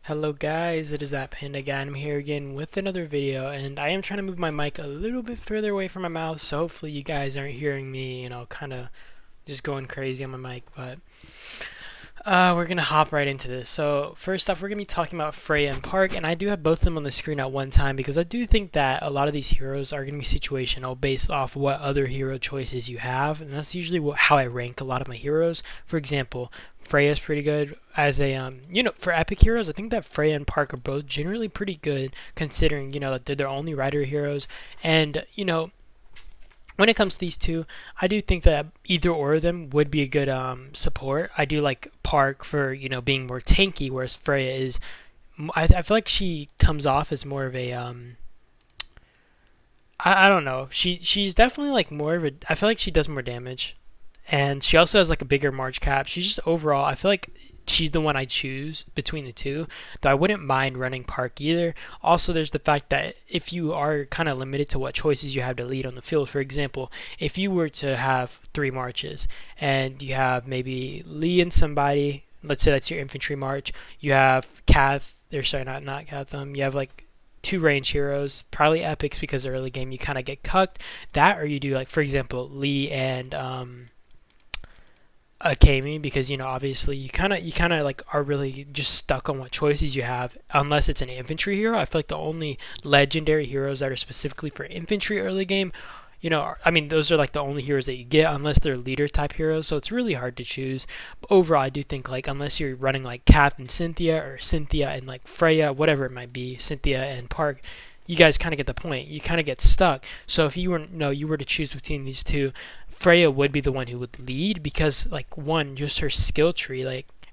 Hello guys, it is that Panda guy. I'm here again with another video, and I am trying to move my mic a little bit further away from my mouth, so hopefully you guys aren't hearing me, kind of just going crazy on my mic. But we're gonna hop right into this. So first off, we're gonna be talking about Freya and Park, and I do have both of them on the screen at one time because I do think that a lot of these heroes are gonna be situational based off what other hero choices you have, and that's usually how I rank a lot of my heroes. For example, Freya's pretty good as a for epic heroes. I think that Freya and Park are both generally pretty good considering that they're their only rider heroes, and when it comes to these two, I do think that either or of them would be a good support. I do like Park for being more tanky, whereas Freya is. I feel like she comes off as more of a I don't know. She's definitely like more of a. I feel like she does more damage, and she also has like a bigger March cap. She's just overall. I feel like she's the one I choose between the two. Though I wouldn't mind running Park either. Also, there's the fact that if you are kind of limited to what choices you have to lead on the field, for example, if you were to have three marches and you have maybe Lee and somebody, let's say that's your infantry march, you have Cath, or sorry, not Cath, you have like two range heroes, probably epics because early game you kind of get cucked. That or you do like for example Lee and Akemi because obviously you kind of like are really just stuck on what choices you have unless it's an infantry hero. I feel like the only legendary heroes that are specifically for infantry early game, I mean those are like the only heroes that you get unless they're leader type heroes, so it's really hard to choose. But overall I do think like unless you're running like Kath and Cynthia or Cynthia and like Freya, whatever it might be, Cynthia and Park, you guys kind of get the point. You kind of get stuck. So if you were to choose between these two, Freya would be the one who would lead because like one, just her skill tree,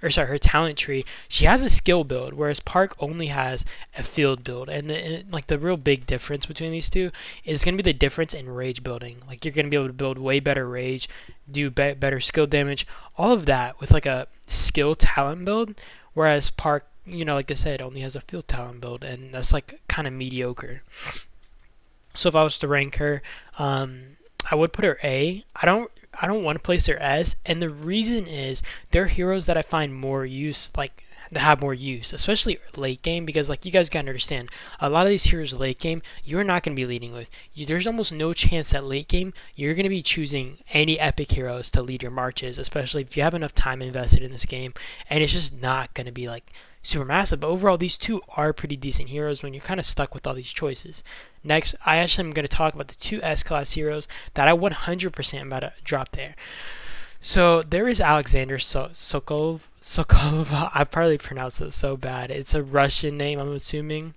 her talent tree, she has a skill build, whereas Park only has a field build. And the real big difference between these two is going to be the difference in rage building. Like you're going to be able to build way better rage, do better skill damage, all of that with like a skill talent build, whereas Park, like I said, only has a field talent build, and that's like kind of mediocre. So if I was to rank her, I would put her A. I don't want to place her S, and the reason is they're heroes that I find more use, like that have more use, especially late game, because like you guys gotta understand, a lot of these heroes late game you're not gonna be leading with. There's almost no chance that late game you're gonna be choosing any epic heroes to lead your marches, especially if you have enough time invested in this game, and it's just not gonna be like super massive. But overall, these two are pretty decent heroes when you're kind of stuck with all these choices. Next, I actually am going to talk about the two S-class heroes that I 100% am about to drop there. So there is Alexander Sokolov. Sokolov. I probably pronounced it so bad. It's a Russian name, I'm assuming.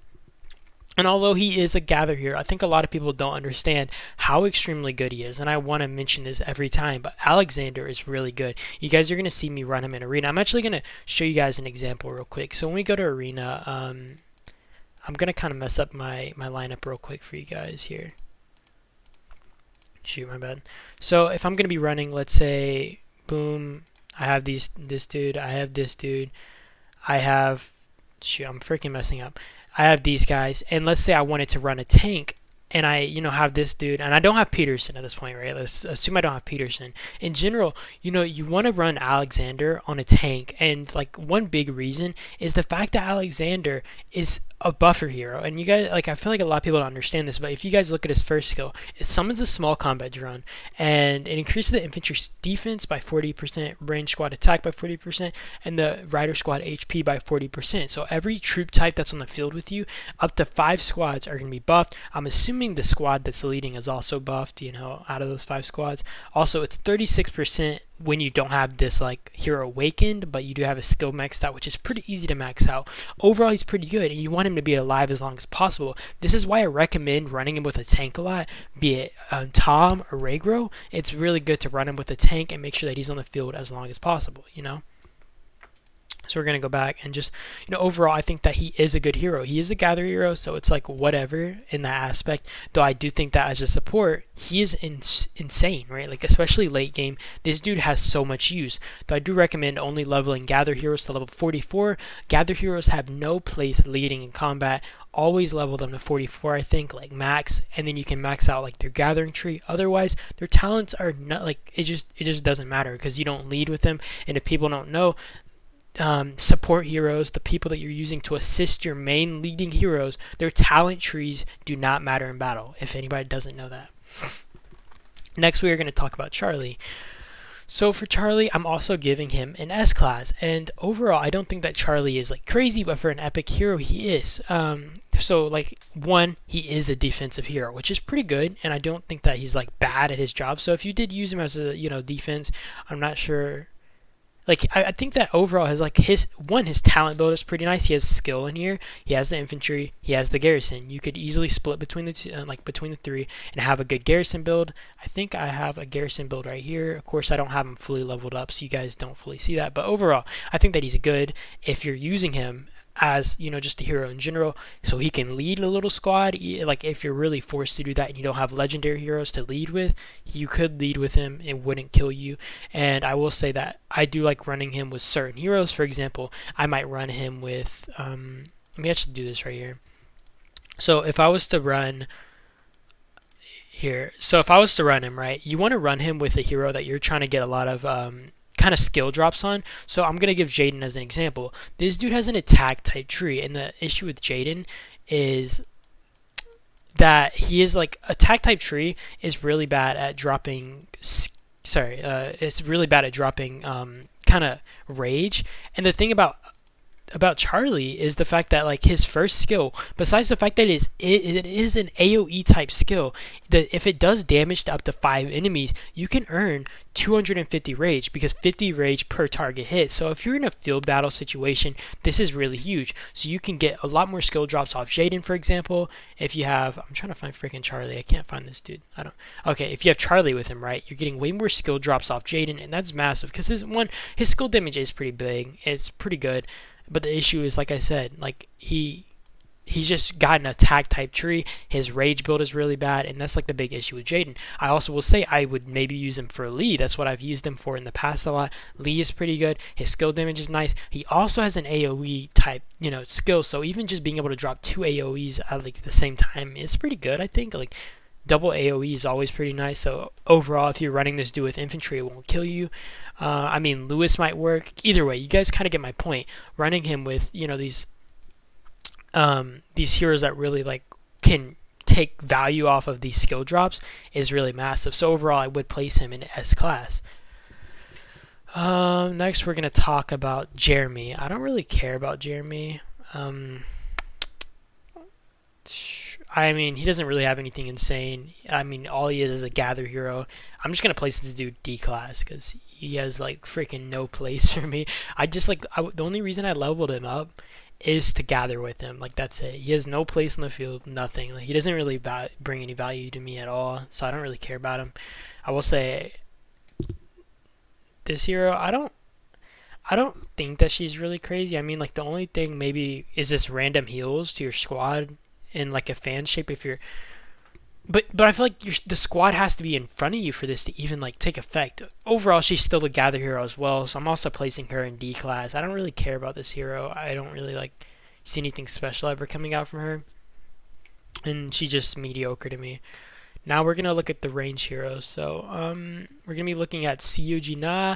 And although he is a gather hero, I think a lot of people don't understand how extremely good he is. And I want to mention this every time, but Alexander is really good. You guys are going to see me run him in Arena. I'm actually going to show you guys an example real quick. So when we go to Arena, I'm going to kind of mess up my lineup real quick for you guys here. Shoot, my bad. So if I'm going to be running, let's say, boom, I have this dude, I have this dude, I have, shoot, I'm freaking messing up. I have these guys, and let's say I wanted to run a tank, and I, have this dude, and I don't have Peterson at this point, right? Let's assume I don't have Peterson. In general, you want to run Alexander on a tank, and like one big reason is the fact that Alexander is a buffer hero, and you guys, like, I feel like a lot of people don't understand this, but if you guys look at his first skill, it summons a small combat drone, and it increases the infantry defense by 40%, range squad attack by 40%, and the rider squad HP by 40%. So every troop type that's on the field with you, up to 5 squads are going to be buffed. I'm assuming the squad that's leading is also buffed, out of those 5 squads. Also, it's 36% when you don't have this like hero awakened, but you do have a skill maxed out, which is pretty easy to max out. Overall, he's pretty good, and you want him to be alive as long as possible. This is why I recommend running him with a tank a lot, be it Tom or Regro. It's really good to run him with a tank and make sure that he's on the field as long as possible, So we're going to go back and just, overall, I think that he is a good hero. He is a gather hero, so it's like whatever in that aspect. Though I do think that as a support, he is insane, right? Like, especially late game, this dude has so much use. Though I do recommend only leveling gather heroes to level 44. Gather heroes have no place leading in combat. Always level them to 44, I think, like max, and then you can max out like their gathering tree. Otherwise, their talents are not like, it just doesn't matter because you don't lead with them. And if people don't know, support heroes, the people that you're using to assist your main leading heroes, their talent trees do not matter in battle, if anybody doesn't know that. Next, we are going to talk about Charlie. So for Charlie, I'm also giving him an S class, and overall, I don't think that Charlie is like crazy, but for an epic hero, he is. So like one, he is a defensive hero, which is pretty good, and I don't think that he's like bad at his job. So if you did use him as a defense, I'm not sure. Like I think that overall his talent build is pretty nice. He has skill in here. He has the infantry. He has the garrison. You could easily split between the two, between the three, and have a good garrison build. I think I have a garrison build right here. Of course, I don't have him fully leveled up, so you guys don't fully see that. But overall, I think that he's good if you're using him as just a hero in general, so he can lead a little squad. Like if you're really forced to do that and you don't have legendary heroes to lead with, you could lead with him. It wouldn't kill you. And I will say that I do like running him with certain heroes. For example, I might run him with let me actually do this right here. So if I was to run him, right, you want to run him with a hero that you're trying to get a lot of kind of skill drops on. So I'm going to give Jaden as an example. This dude has an attack type tree, and the issue with Jaden is that he is like attack type tree is really bad at dropping it's really bad at dropping kind of rage. And the thing about Charlie is the fact that like his first skill, besides the fact that it is an AoE type skill, that if it does damage to up to 5 enemies, you can earn 250 rage, because 50 rage per target hit. So if you're in a field battle situation, this is really huge. So you can get a lot more skill drops off Jaden, for example. If you have, I'm trying to find freaking Charlie. I can't find this dude. Okay, if you have Charlie with him, right, you're getting way more skill drops off Jaden, and that's massive because his skill damage is pretty big. It's pretty good. But the issue is, like I said, like he's just got an attack type tree. His rage build is really bad, and that's like the big issue with Jaden. I also will say I would maybe use him for Lee. That's what I've used him for in the past a lot. Lee is pretty good. His skill damage is nice. He also has an AoE type, skill. So even just being able to drop 2 AoEs at like the same time is pretty good. I think like double AoE is always pretty nice. So overall, if you're running this dude with infantry, it won't kill you. I mean, Lewis might work. Either way, you guys kind of get my point. Running him with these heroes that really like can take value off of these skill drops is really massive. So overall, I would place him in S class. Next, we're gonna talk about Jeremy. I don't really care about Jeremy. I mean, he doesn't really have anything insane. I mean, all he is a gather hero. I'm just going to place the dude D class because he has, like, freaking no place for me. The only reason I leveled him up is to gather with him. Like, that's it. He has no place in the field, nothing. Like, he doesn't really bring any value to me at all, so I don't really care about him. I will say, this hero, I don't think that she's really crazy. I mean, like, the only thing maybe is this random heals to your squad in like a fan shape if you're but I feel like the squad has to be in front of you for this to even like take effect. Overall, she's still the gather hero as well, so I'm also placing her in D class. I don't really care about this hero. I don't really like see anything special ever coming out from her, and she's just mediocre to me. Now we're gonna look at the range heroes. So we're gonna be looking at Na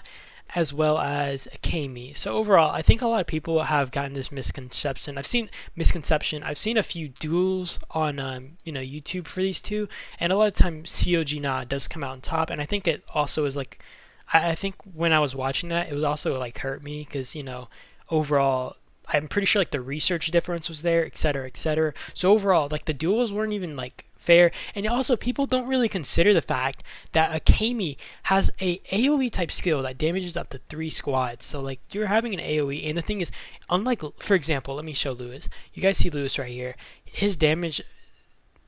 as well as Akemi. So overall, I think a lot of people have gotten this misconception. I've seen a few duels on YouTube for these two, and a lot of times Na does come out on top. And I think it also is like, I think when I was watching that, it was also like hurt me because overall, I'm pretty sure like the research difference was there, etc., etc. So overall, like the duels weren't even like fair, and also people don't really consider the fact that Akemi has a AoE type skill that damages up to 3 squads. So like you're having an AoE, and the thing is, unlike, for example, let me show Lewis. You guys see Lewis right here. His damage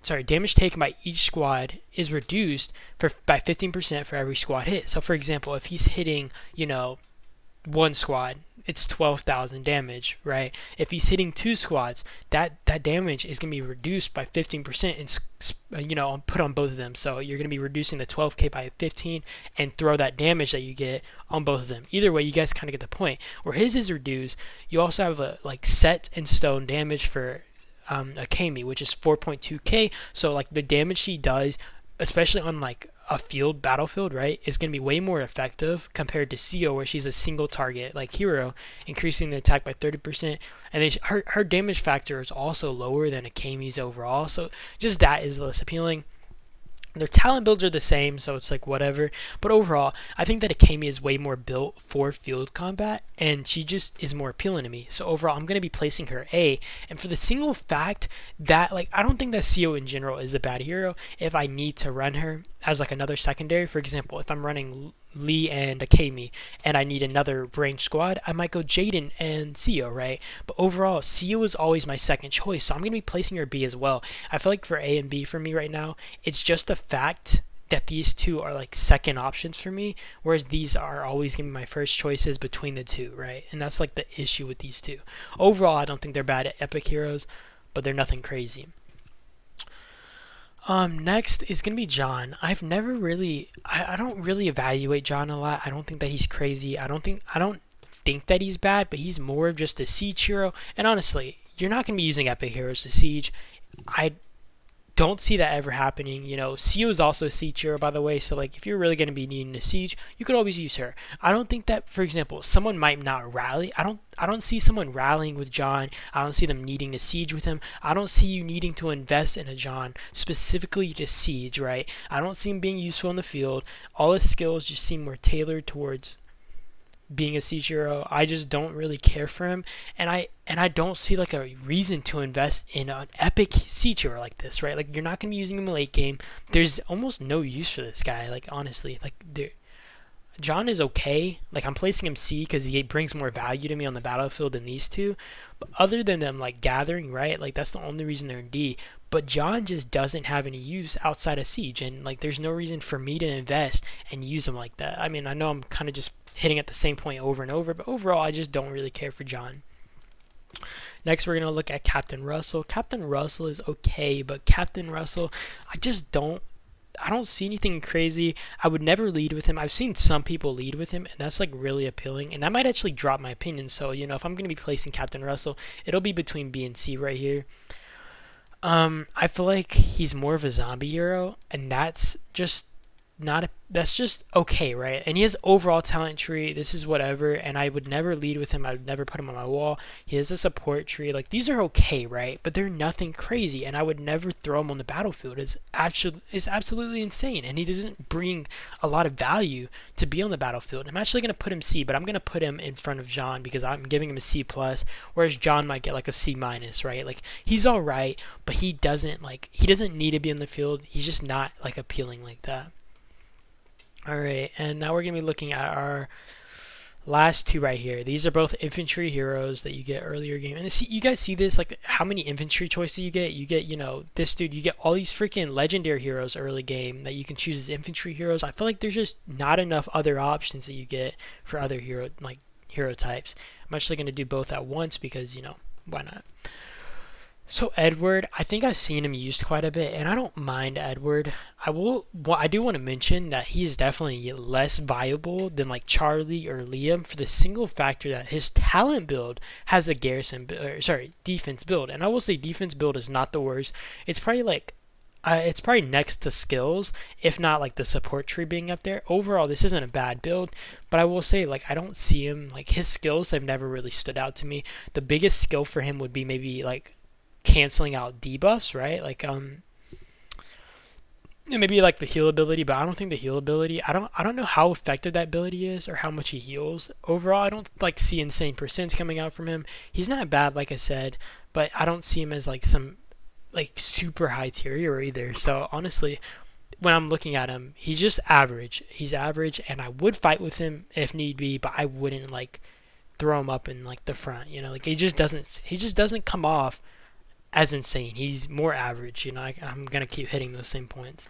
taken by each squad is reduced by 15% for every squad hit. So for example, if he's hitting one squad, it's 12,000 damage, right? If he's hitting 2 squads, that damage is going to be reduced by 15% and put on both of them. So you're going to be reducing the 12k by 15 and throw that damage that you get on both of them. Either way, you guys kind of get the point. Where his is reduced, you also have a like set in stone damage for Akemi, which is 4.2k. So like the damage he does, especially on like a field battlefield, right, is going to be way more effective compared to Sio, where she's a single target like hero, increasing the attack by 30%, and then her damage factor is also lower than Akami's overall. So just that is less appealing. Their talent builds are the same, so it's like whatever. But overall, I think that Akemi is way more built for field combat, and she just is more appealing to me. So overall, I'm going to be placing her A. And for the single fact that, like, I don't think that Sio in general is a bad hero if I need to run her as, like, another secondary. For example, if I'm running Lee and Akemi and I need another range squad, I might go Jaden and Sio, right? But overall, Sio is always my second choice, so I'm going to be placing her B as well. I feel like for A and B for me right now, it's just the fact that these two are like second options for me, whereas these are always going to be my first choices between the two, right? And that's like the issue with these two. Overall, I don't think they're bad at epic heroes, but they're nothing crazy. Next is gonna be John. I've never really, I don't really evaluate John a lot. I don't think that he's crazy. I don't think that he's bad, but he's more of just a siege hero. And honestly, you're not gonna be using epic heroes to siege. I don't see that ever happening. You know, Sio is also a siege hero, by the way. So, like, if you're really going to be needing a siege, you could always use her. I don't think that, for example, someone might not rally. I don't see someone rallying with John. I don't see them needing to siege with him. I don't see you needing to invest in a John specifically to siege, right? I don't see him being useful in the field. All his skills just seem more tailored towards being a siege hero. I just don't really care for him, and I don't see like a reason to invest in an epic siege hero like this, right? Like, you're not gonna be using him in late game. There's almost no use for this guy. Like, honestly, like, John is okay. Like, I'm placing him C because he brings more value to me on the battlefield than these two. But other than them like gathering, right? Like, that's the only reason they're in D. But John just doesn't have any use outside of siege, and like, there's no reason for me to invest and use him like that. I mean, I know I'm kind of just hitting at the same point over and over, but overall, I just don't really care for John. Next, we're going to look at Captain Russell. Captain Russell is okay, but Captain Russell, I don't see anything crazy. I would never lead with him. I've seen some people lead with him, and that's like really appealing, and that might actually drop my opinion. So, you know, if I'm going to be placing Captain Russell, it'll be between B and C right here. I feel like he's more of a zombie hero, and that's just that's just okay, right? And he has overall talent tree. This is whatever, and I would never lead with him. I would never put him on my wall. He has a support tree. Like, these are okay, right? But they're nothing crazy, and I would never throw him on the battlefield. It's absolutely insane, and he doesn't bring a lot of value to be on the battlefield. I'm actually gonna put him C, but I'm gonna put him in front of John because I'm giving him a C plus, whereas John might get like a C minus, right? Like, he's all right, but he doesn't need to be in the field. He's just not like appealing like that. Alright, and now we're going to be looking at our last two right here. These are both infantry heroes that you get earlier game. And see, you guys see this, like how many infantry choices you get? You get, you know, this dude, you get all these freaking legendary heroes early game that you can choose as infantry heroes. I feel like there's just not enough other options that you get for other hero types. I'm actually going to do both at once because, you know, why not? So Edward, I think I've seen him used quite a bit, and I don't mind Edward. I do want to mention that he's definitely less viable than like Charlie or Liam for the single factor that his talent build has a defense build, and I will say defense build is not the worst. It's probably next to skills, if not like the support tree being up there. Overall, this isn't a bad build, but I will say, like, I don't see him, like, his skills have never really stood out to me. The biggest skill for him would be maybe like canceling out debuffs, right? Like, maybe like the heal ability, but I don't think the heal ability, I don't know how effective that ability is or how much he heals. Overall, I don't like see insane percents coming out from him. He's not bad, like I said, but I don't see him as like some like super high tier hero either. So honestly, when I'm looking at him, he's just average. He's average, and I would fight with him if need be, but I wouldn't like throw him up in like the front, you know? Like, he just doesn't come off as insane. He's more average, you know. I'm gonna keep hitting those same points.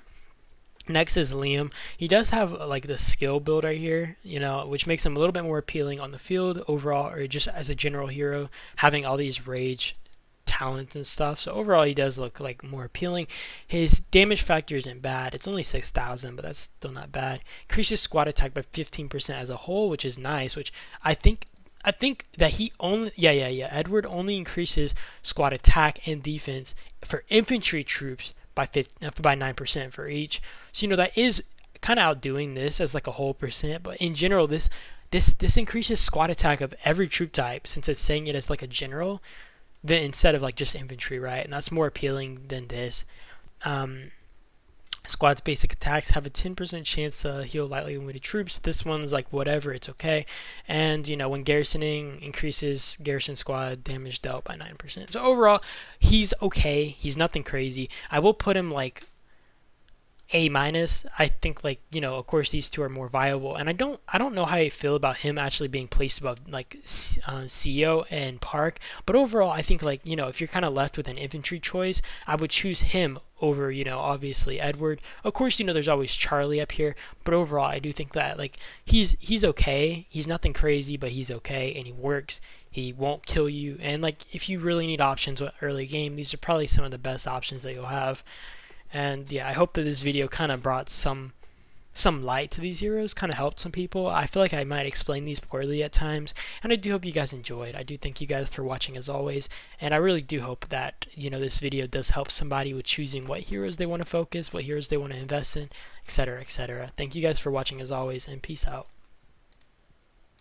Next is Liam. He does have like the skill build right here, you know, which makes him a little bit more appealing on the field overall, or just as a general hero, having all these rage talents and stuff. So overall, he does look like more appealing. His damage factor isn't bad. It's only 6,000, but that's still not bad. Increases squad attack by 15% as a whole, which is nice. Which I think that he only Edward only increases squad attack and defense for infantry troops by 9% for each. So, you know, that is kind of outdoing this as like a whole percent, but in general, this increases squad attack of every troop type since it's saying it as like a general, then instead of like just infantry, right? And that's more appealing than this. Um, Squad's basic attacks have a 10% chance to heal lightly wounded troops. This one's like whatever, it's okay. And when garrisoning increases garrison squad damage dealt by 9%. So overall, he's okay. He's nothing crazy. I will put him like A minus. I think like of course these two are more viable, and I don't know how I feel about him actually being placed above like CEO and Park. But overall, I think like if you're kind of left with an infantry choice, I would choose him over obviously Edward. Of course there's always Charlie up here, but overall I do think that like he's okay. He's nothing crazy, but he's okay and he works. He won't kill you, and like if you really need options with early game, these are probably some of the best options that you'll have. And yeah, I hope that this video kind of brought some light to these heroes, kind of helped some people. I feel like I might explain these poorly at times, and I do hope you guys enjoyed. I do thank you guys for watching as always, and I really do hope that this video does help somebody with choosing what heroes they want to focus, what heroes they want to invest in, etc., etc. Thank you guys for watching as always, and peace out.